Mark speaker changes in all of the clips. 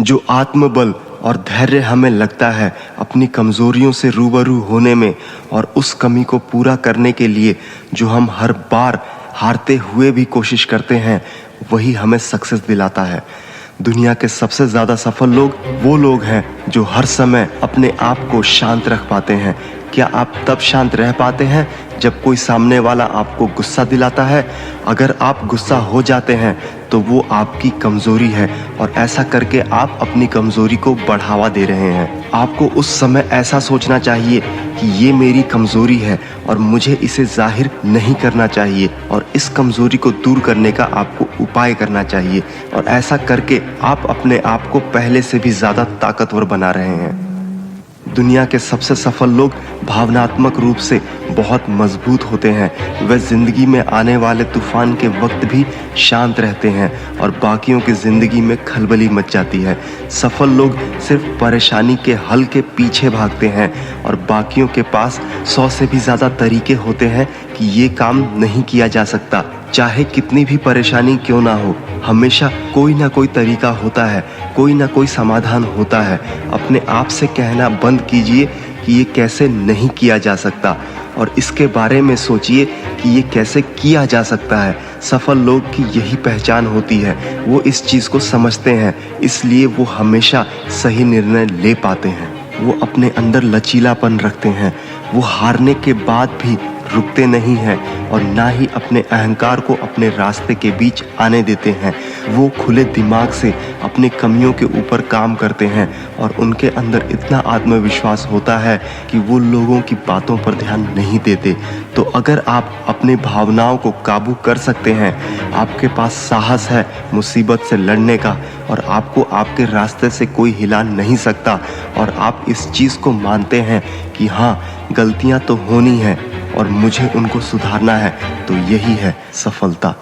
Speaker 1: जो आत्मबल और धैर्य हमें लगता है अपनी कमज़ोरियों से रूबरू होने में और उस कमी को पूरा करने के लिए जो हम हर बार हारते हुए भी कोशिश करते हैं, वही हमें सक्सेस दिलाता है। दुनिया के सबसे ज़्यादा सफल लोग वो लोग हैं जो हर समय अपने आप को शांत रख पाते हैं। क्या आप तब शांत रह पाते हैं जब कोई सामने वाला आपको गुस्सा दिलाता है? अगर आप गुस्सा हो जाते हैं तो वो आपकी कमज़ोरी है और ऐसा करके आप अपनी कमज़ोरी को बढ़ावा दे रहे हैं। आपको उस समय ऐसा सोचना चाहिए कि ये मेरी कमज़ोरी है और मुझे इसे जाहिर नहीं करना चाहिए और इस कमज़ोरी को दूर करने का आपको उपाय करना चाहिए और ऐसा करके आप अपने आप को पहले से भी ज़्यादा ताकतवर बना रहे हैं। दुनिया के सबसे सफल लोग भावनात्मक रूप से बहुत मजबूत होते हैं। वे ज़िंदगी में आने वाले तूफान के वक्त भी शांत रहते हैं और बाकियों की ज़िंदगी में खलबली मच जाती है। सफल लोग सिर्फ परेशानी के हल के पीछे भागते हैं और बाकियों के पास 100 से भी ज़्यादा तरीके होते हैं कि ये काम नहीं किया जा सकता। चाहे कितनी भी परेशानी क्यों ना हो, हमेशा कोई ना कोई तरीका होता है, कोई ना कोई समाधान होता है। अपने आप से कहना बंद कीजिए कि ये कैसे नहीं किया जा सकता और इसके बारे में सोचिए कि ये कैसे किया जा सकता है। सफल लोग की यही पहचान होती है, वो इस चीज़ को समझते हैं, इसलिए वो हमेशा सही निर्णय ले पाते हैं। वो अपने अंदर लचीलापन रखते हैं, वो हारने के बाद भी रुकते नहीं हैं और ना ही अपने अहंकार को अपने रास्ते के बीच आने देते हैं। वो खुले दिमाग से अपनी कमियों के ऊपर काम करते हैं और उनके अंदर इतना आत्मविश्वास होता है कि वो लोगों की बातों पर ध्यान नहीं देते। तो अगर आप अपनी भावनाओं को काबू कर सकते हैं, आपके पास साहस है मुसीबत से लड़ने का और आपको आपके रास्ते से कोई हिला नहीं सकता और आप इस चीज़ को मानते हैं कि हाँ, गलतियाँ तो होनी हैं और मुझे उनको सुधारना है, तो यही है सफलता।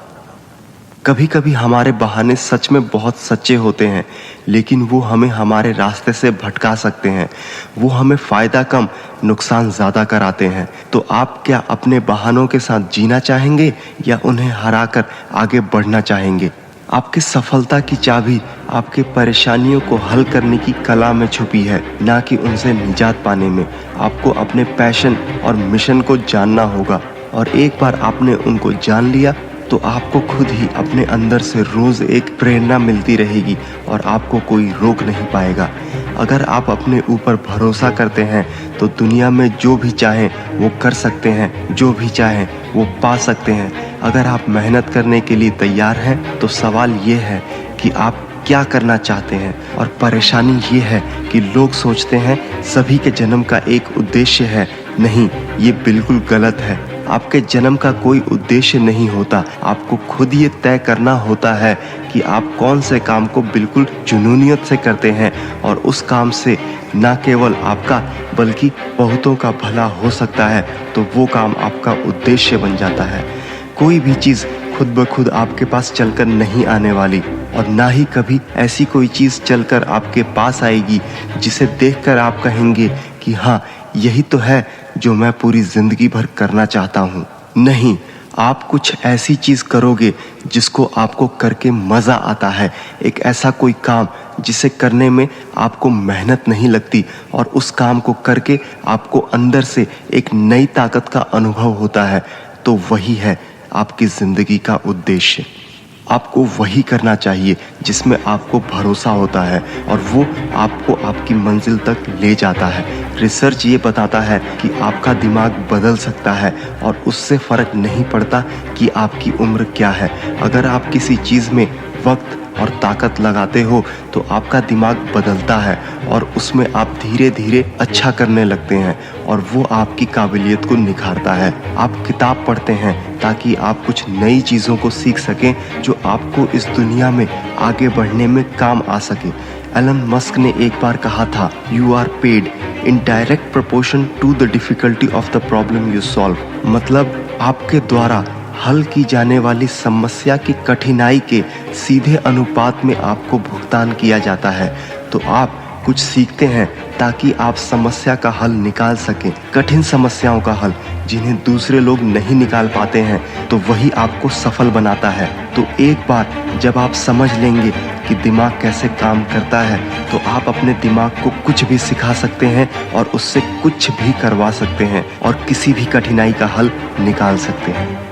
Speaker 1: कभी कभी हमारे बहाने सच में बहुत सच्चे होते हैं, लेकिन वो हमें हमारे रास्ते से भटका सकते हैं। वो हमें फ़ायदा कम नुकसान ज़्यादा कराते हैं। तो आप क्या अपने बहानों के साथ जीना चाहेंगे या उन्हें हराकर आगे बढ़ना चाहेंगे? आपकी सफलता की चाबी आपके परेशानियों को हल करने की कला में छुपी है, ना कि उनसे निजात पाने में। आपको अपने पैशन और मिशन को जानना होगा और एक बार आपने उनको जान लिया तो आपको खुद ही अपने अंदर से रोज़ एक प्रेरणा मिलती रहेगी और आपको कोई रोक नहीं पाएगा। अगर आप अपने ऊपर भरोसा करते हैं तो दुनिया में जो भी चाहें वो कर सकते हैं, जो भी चाहें वो पा सकते हैं। अगर आप मेहनत करने के लिए तैयार हैं तो सवाल ये है कि आप क्या करना चाहते हैं। और परेशानी ये है कि लोग सोचते हैं सभी के जन्म का एक उद्देश्य है। नहीं, ये बिल्कुल गलत है। आपके जन्म का कोई उद्देश्य नहीं होता। आपको खुद ये तय करना होता है कि आप कौन से काम को बिल्कुल जुनूनियत से करते हैं और उस काम से न केवल आपका बल्कि बहुतों का भला हो सकता है, तो वो काम आपका उद्देश्य बन जाता है। कोई भी चीज़ खुद ब खुद आपके पास चलकर नहीं आने वाली और ना ही कभी ऐसी कोई चीज़ चलकर आपके पास आएगी जिसे देखकर आप कहेंगे कि हाँ, यही तो है जो मैं पूरी ज़िंदगी भर करना चाहता हूँ। नहीं, आप कुछ ऐसी चीज़ करोगे जिसको आपको करके मज़ा आता है। एक ऐसा कोई काम जिसे करने में आपको मेहनत नहीं लगती और उस काम को करके आपको अंदर से एक नई ताकत का अनुभव होता है, तो वही है आपकी ज़िंदगी का उद्देश्य। आपको वही करना चाहिए जिसमें आपको भरोसा होता है और वो आपको आपकी मंजिल तक ले जाता है। रिसर्च ये बताता है कि आपका दिमाग बदल सकता है और उससे फ़र्क नहीं पड़ता कि आपकी उम्र क्या है। अगर आप किसी चीज़ में वक्त और ताकत लगाते हो तो आपका दिमाग बदलता है और उसमें आप धीरे धीरे अच्छा करने लगते हैं और वो आपकी काबिलियत को निखारता है। आप किताब पढ़ते हैं ताकि आप कुछ नई चीज़ों को सीख सकें जो आपको इस दुनिया में आगे बढ़ने में काम आ सके। एलन मस्क ने एक बार कहा था, you are paid in direct proportion to the difficulty of the problem you solve. मतलब आपके द्वारा हल की जाने वाली समस्या की कठिनाई के सीधे अनुपात में आपको भुगतान किया जाता है। तो आप कुछ सीखते हैं ताकि आप समस्या का हल निकाल सकें। कठिन समस्याओं का हल जिन्हें दूसरे लोग नहीं निकाल पाते हैं, तो वही आपको सफल बनाता है। तो एक बार जब आप समझ लेंगे कि दिमाग कैसे काम करता है, तो आप अपने दिमाग को कुछ भी सिखा सकते हैं और उससे कुछ भी करवा सकते हैं और किसी भी कठिनाई का हल निकाल सकते हैं।